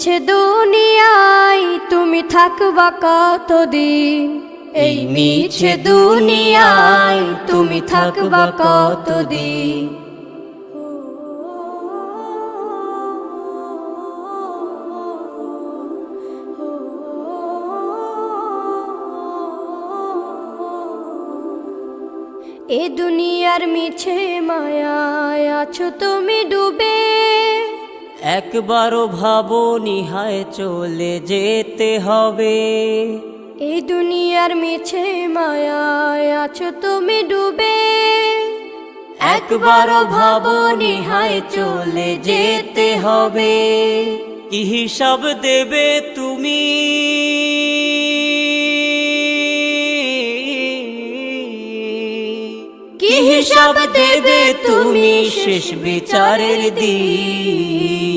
মিছে দুনিয়ায় তুমি থাকবা কতদিন, এই মিছে দুনিয়ায় তুমি থাকবা কতদিন। এ দুনিয়ার মিছে মায়ায় আছো তুমি ডুবে, একবারও ভাবনি হায় চলে যেতে হবে। এই দুনিয়ার মিছে মায়ায় আছো তুমি ডুবে, একবারও ভাবনি হায় চলে যেতে হবে। কি হিসাব দেবে তুমি, কি হিসাব দেবে তুমি শেষ বিচারের দিন।